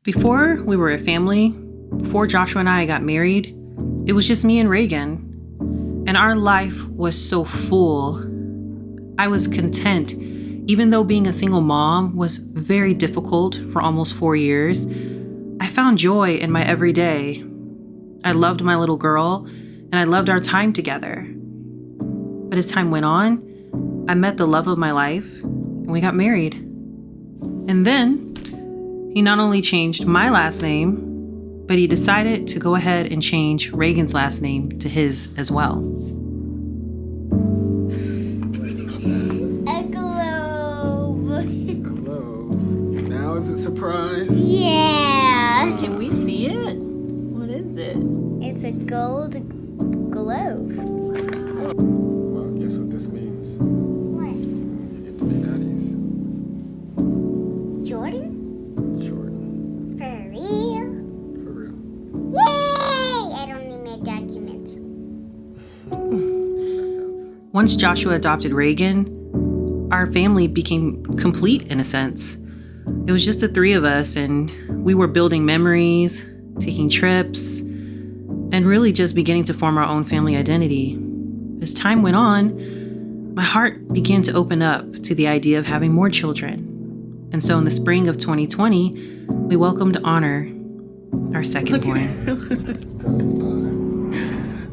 Before we were a family, before Joshua and I got married, it was just me and Reagan. And our life was so full. I was content, even though being a single mom was very difficult for almost 4 years. I found joy in my everyday. I loved my little girl, and I loved our time together. But as time went on, I met the love of my life, and we got married. And then, he not only changed my last name, but he decided to go ahead and change Reagan's last name to his as well. A globe. Globe. Now is it surprise? Yeah. Can we see it? What is it? It's a gold globe. Well, guess what this means? What? You get to be daddies. Jordan? Jordan. For real? For real. Yay! I don't need my documents. That sounds good. Once Joshua adopted Reagan, our family became complete in a sense. It was just the three of us, and we were building memories, taking trips, and really just beginning to form our own family identity. As time went on, my heart began to open up to the idea of having more children. And so in the spring of 2020, we welcomed Honor, our second born.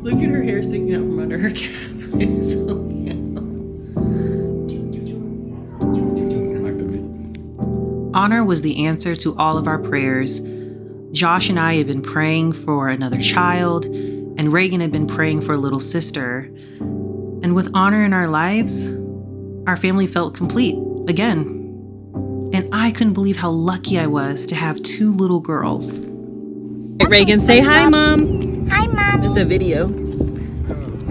Look at her hair sticking out from under her cap. It's so I like the beat. Honor was the answer to all of our prayers. Josh and I had been praying for another child, and Reagan had been praying for a little sister. And with Honor in our lives, our family felt complete again. And I couldn't believe how lucky I was to have 2 little girls. Hey, Reagan, say hi, Mom. Hi, Mommy. It's a video.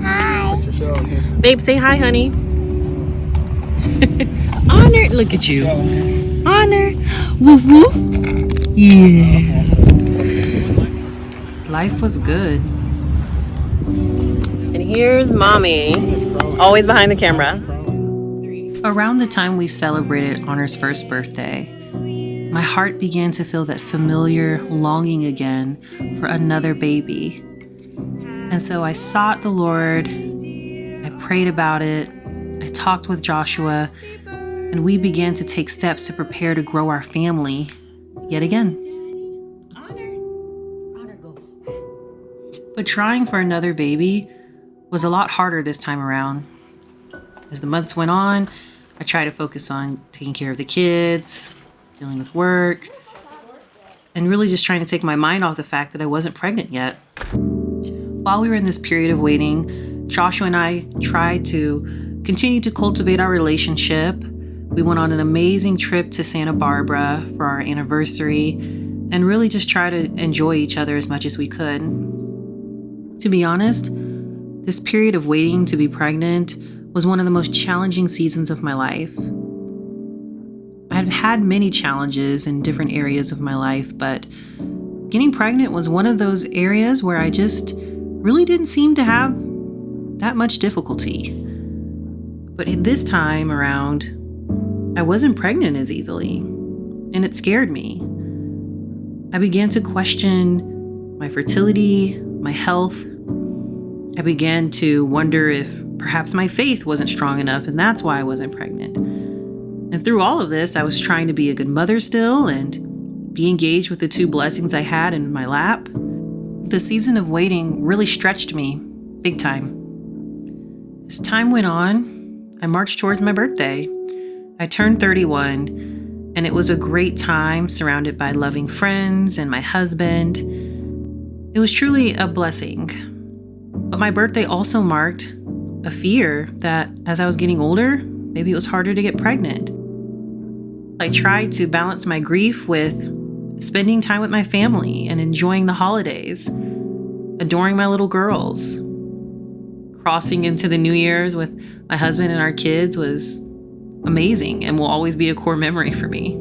Hi. Put your show on here. Babe, say hi, honey. Honor, look at you. Honor. Woo woo. Yeah. Life was good. And here's Mommy, always behind the camera. Around the time we celebrated Honor's first birthday, my heart began to feel that familiar longing again for another baby. And so I sought the Lord, I prayed about it, I talked with Joshua, and we began to take steps to prepare to grow our family yet again. Honor, go. But trying for another baby was a lot harder this time around. As the months went on, I tried to focus on taking care of the kids, dealing with work, and really just trying to take my mind off the fact that I wasn't pregnant yet. While we were in this period of waiting, Joshua and I tried to continue to cultivate our relationship. We went on an amazing trip to Santa Barbara for our anniversary and really just try to enjoy each other as much as we could. To be honest, this period of waiting to be pregnant was one of the most challenging seasons of my life. I've had many challenges in different areas of my life, but getting pregnant was one of those areas where I just really didn't seem to have that much difficulty. But this time around, I wasn't pregnant as easily, and it scared me. I began to question my fertility, my health. I began to wonder if perhaps my faith wasn't strong enough, and that's why I wasn't pregnant. And through all of this, I was trying to be a good mother still and be engaged with the 2 blessings I had in my lap. The season of waiting really stretched me big time. As time went on, I marched towards my birthday. I turned 31, and it was a great time surrounded by loving friends and my husband. It was truly a blessing. But my birthday also marked a fear that as I was getting older, maybe it was harder to get pregnant. I tried to balance my grief with spending time with my family and enjoying the holidays, adoring my little girls. Crossing into the New Year's with my husband and our kids was amazing and will always be a core memory for me.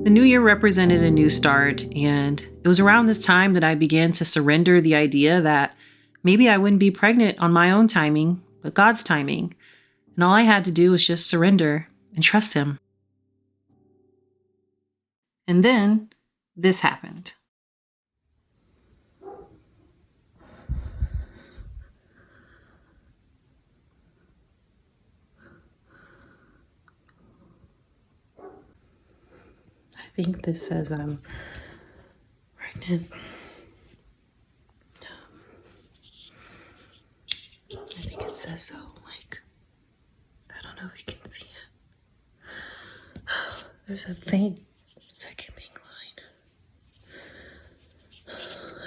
The new year represented a new start, and it was around this time that I began to surrender the idea that maybe I wouldn't be pregnant on my own timing, but God's timing. And all I had to do was just surrender and trust Him. And then this happened. I think this says I'm pregnant. I think it says so. Like, I don't know if you can see it. There's a faint second pink line.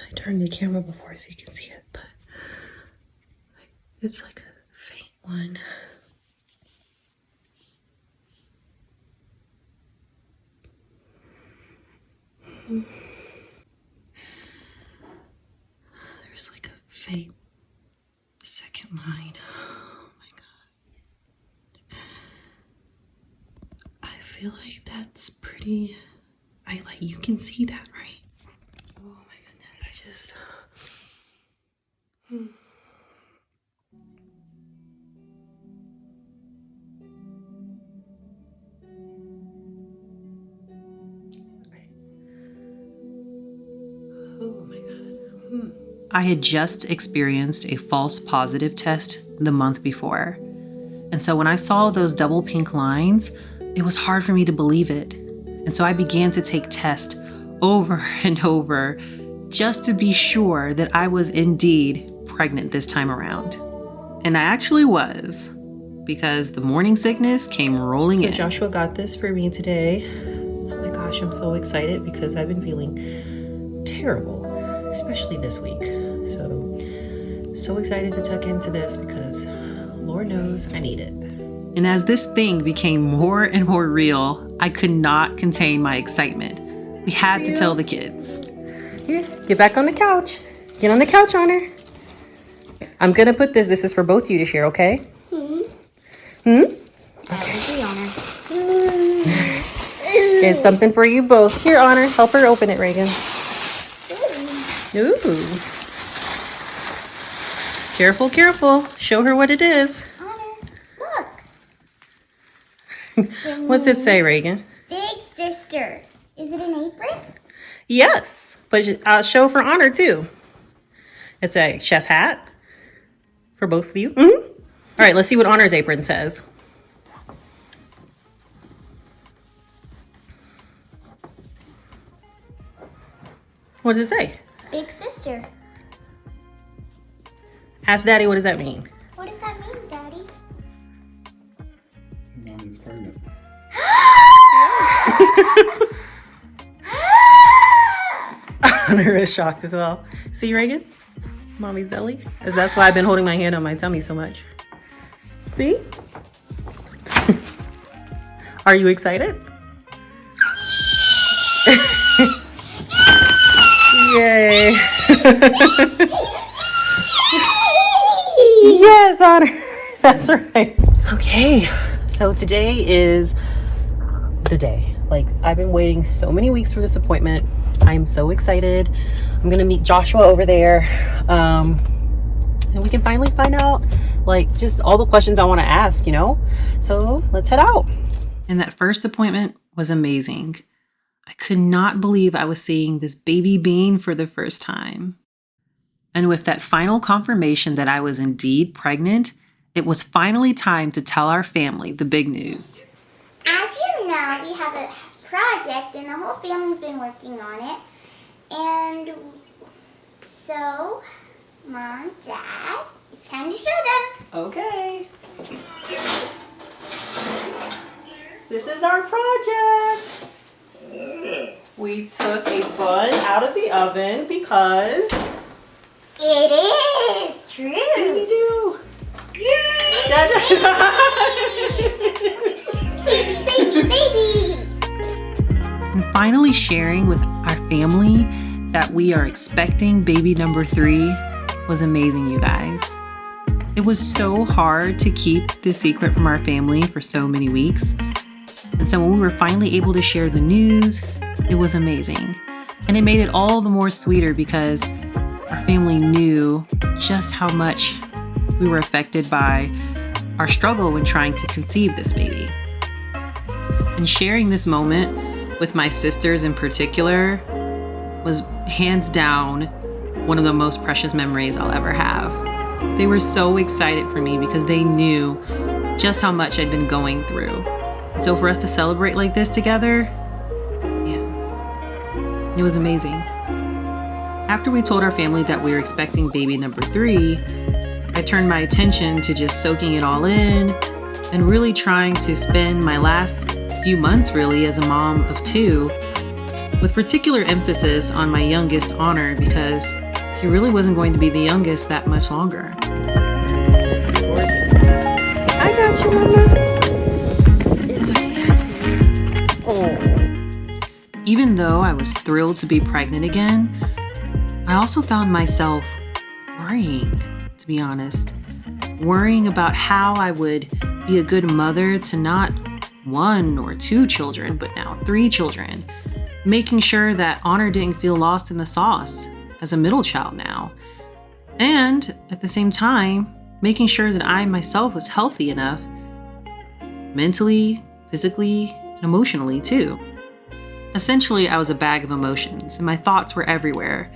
I turned the camera before so you can see it, but it's like a faint one. There's like a faint second line. Oh my god. I feel like that's pretty. You can see that, right? Oh my goodness, I just. Oh my god. I had just experienced a false positive test the month before. And so when I saw those double pink lines, it was hard for me to believe it. And so I began to take tests over and over just to be sure that I was indeed pregnant this time around. And I actually was, because the morning sickness came rolling in. Joshua got this for me today. Oh my gosh, I'm so excited because I've been feeling terrible, especially this week. So excited to tuck into this because Lord knows I need it. And as this thing became more and more real, I could not contain my excitement. We had to tell the kids. Here, get back on the couch. Get on the couch, Honor. I'm gonna put this is for both of you to share, okay? That would be Honor. It's something for you both. Here, Honor, help her open it, Reagan. Ooh. Careful, careful. Show her what it is. Honor, look. What's it say, Reagan? Big sister. Is it an apron? Yes, but I'll show for Honor too. It's a chef hat for both of you. All right, let's see what Honor's apron says. What does it say? Big sister. Ask Daddy, what does that mean? What does that mean, Daddy? Mommy's pregnant. Honor is shocked as well. See, Reagan? Mommy's belly? That's why I've been holding my hand on my tummy so much. See? Are you excited? Yay. Yes, Honor. That's right. Okay, so today is the day. Like, I've been waiting so many weeks for this appointment. I'm so excited. I'm gonna meet Joshua over there. And we can finally find out, like, just all the questions I want to ask, you know? So let's head out. And that first appointment was amazing. I could not believe I was seeing this baby being for the first time. And with that final confirmation that I was indeed pregnant, it was finally time to tell our family the big news. As you know, we have a project and the whole family's been working on it. And so, Mom, Dad, it's time to show them. Okay. This is our project. We took a bun out of the oven because it is true. we do. Baby. And finally sharing with our family that we are expecting baby number 3 was amazing, you guys. It was so hard to keep this secret from our family for so many weeks. And so when we were finally able to share the news, it was amazing. And it made it all the more sweeter because our family knew just how much we were affected by our struggle when trying to conceive this baby. And sharing this moment with my sisters in particular was hands down one of the most precious memories I'll ever have. They were so excited for me because they knew just how much I'd been going through. So for us to celebrate like this together, yeah, it was amazing. After we told our family that we were expecting baby number 3, I turned my attention to just soaking it all in and really trying to spend my last few months really as a mom of 2 with particular emphasis on my youngest, Honor, because she really wasn't going to be the youngest that much longer. I got you, Mama. It's okay. Oh. Even though I was thrilled to be pregnant again, I also found myself worrying, to be honest. Worrying about how I would be a good mother to not 1 or 2 children, but now 3 children. Making sure that Honor didn't feel lost in the sauce as a middle child now. And at the same time, making sure that I myself was healthy enough, mentally, physically, and emotionally too. Essentially, I was a bag of emotions and my thoughts were everywhere.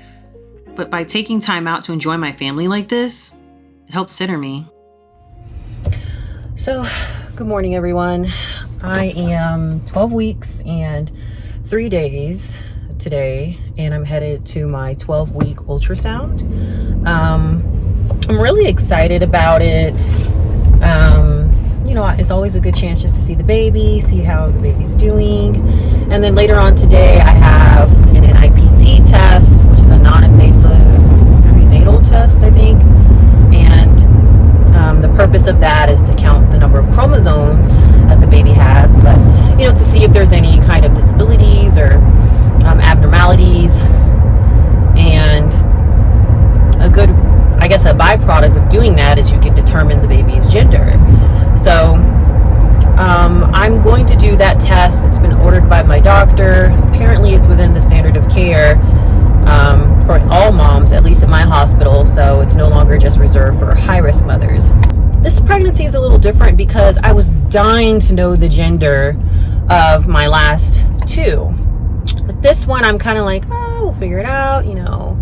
But by taking time out to enjoy my family like this, it helped center me. So, good morning everyone. I am 12 weeks and 3 days today, and I'm headed to my 12-week ultrasound. I'm really excited about it. You know, it's always a good chance just to see the baby, see how the baby's doing. And then later on today, I have an NIPT test, which is a non-invasive prenatal test, I think. And the purpose of that is to count the number of chromosomes that the baby has, but, you know, to see if there's any kind of disabilities or abnormalities. And a good, I guess, a byproduct of doing that is you can determine the baby's gender. So I'm going to do that test. It's been ordered by my doctor. Apparently it's within the standard of care for all moms, at least at my hospital, so it's no longer just reserved for high-risk mothers. This pregnancy is a little different because I was dying to know the gender of my last 2. But this one, I'm kind of like, oh, we'll figure it out, you know.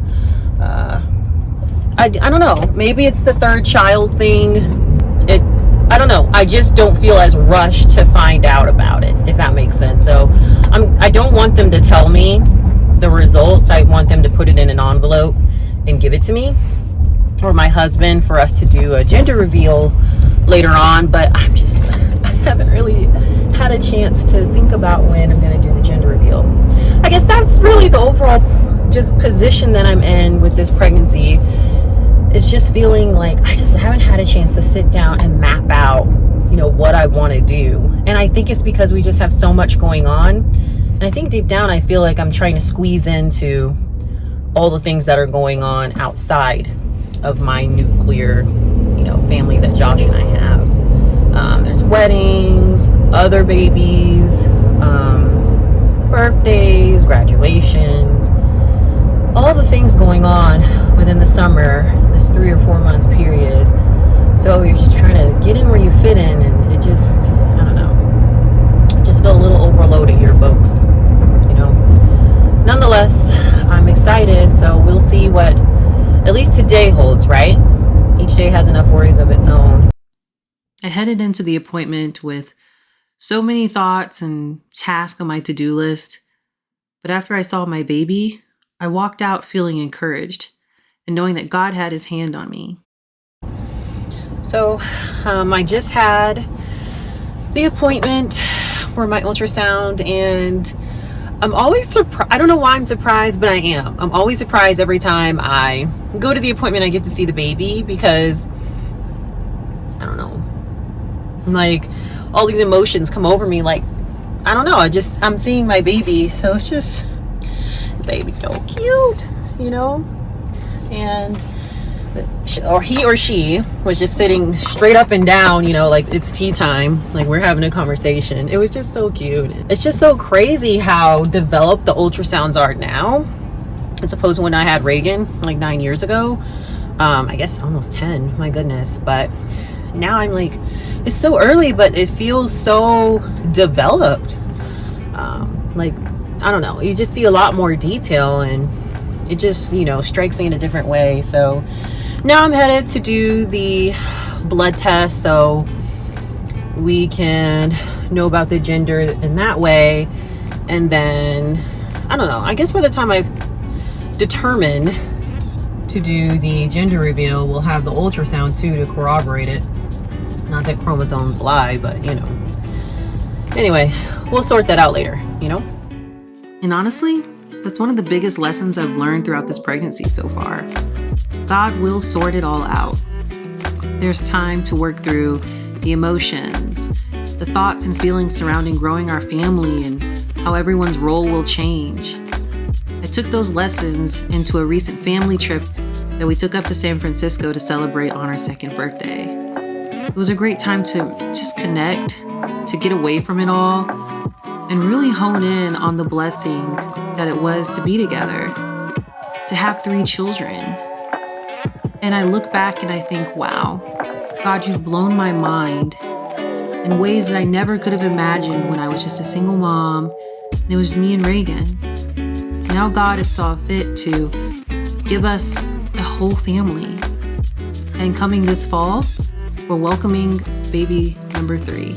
I don't know. Maybe it's the 3rd child thing. I don't know. I just don't feel as rushed to find out about it, if that makes sense. So I don't want them to tell me the results. I want them to put it in an envelope and give it to me, or my husband, for us to do a gender reveal later on. But I haven't really had a chance to think about when I'm going to do the gender reveal. I guess that's really the overall just position that I'm in with this pregnancy. It's just feeling like I just haven't had a chance to sit down and map out, you know, what I want to do. And I think it's because we just have so much going on. And I think deep down, I feel like I'm trying to squeeze into all the things that are going on outside of my nuclear, you know, family that Josh and I have. There's weddings, other babies, birthdays, graduations, all the things going on within the summer, this 3 or 4 month period. So you're just trying to get in where you fit in, and it just, I don't know, I just feel a little overloaded here, folks, you know. Nonetheless, I'm excited, so we'll see what at least today holds, right? Each day has enough worries of its own. I headed into the appointment with so many thoughts and tasks on my to-do list, but after I saw my baby, I walked out feeling encouraged and knowing that God had his hand on me. So I just had the appointment for my ultrasound, and I'm always surprised. I don't know why I'm surprised, but I am. I'm always surprised every time I go to the appointment I get to see the baby, because I don't know, like all these emotions come over me. Like, I don't know, I'm seeing my baby, so it's just, the baby's so cute, you know. And he or she was just sitting straight up and down, you know, like it's tea time, like we're having a conversation. It was just so cute. It's just so crazy how developed the ultrasounds are now, as opposed to when I had Reagan like 9 years ago. I guess almost 10, my goodness. But now I'm like, it's so early, but it feels so developed. like, I don't know, you just see a lot more detail, and it just, you know, strikes me in a different way. So now I'm headed to do the blood test so we can know about the gender in that way. And then, I don't know, I guess by the time I've determined to do the gender reveal, we'll have the ultrasound too to corroborate it. Not that chromosomes lie, but you know. Anyway, we'll sort that out later, you know? And honestly, that's one of the biggest lessons I've learned throughout this pregnancy so far. God will sort it all out. There's time to work through the emotions, the thoughts and feelings surrounding growing our family, and how everyone's role will change. I took those lessons into a recent family trip that we took up to San Francisco to celebrate on our second birthday. It was a great time to just connect, to get away from it all, and really hone in on the blessing that it was to be together, to have 3 children. And I look back and I think, wow, God, you've blown my mind in ways that I never could have imagined when I was just a single mom and it was me and Reagan. Now God has saw fit to give us a whole family. And coming this fall, we're welcoming baby number 3.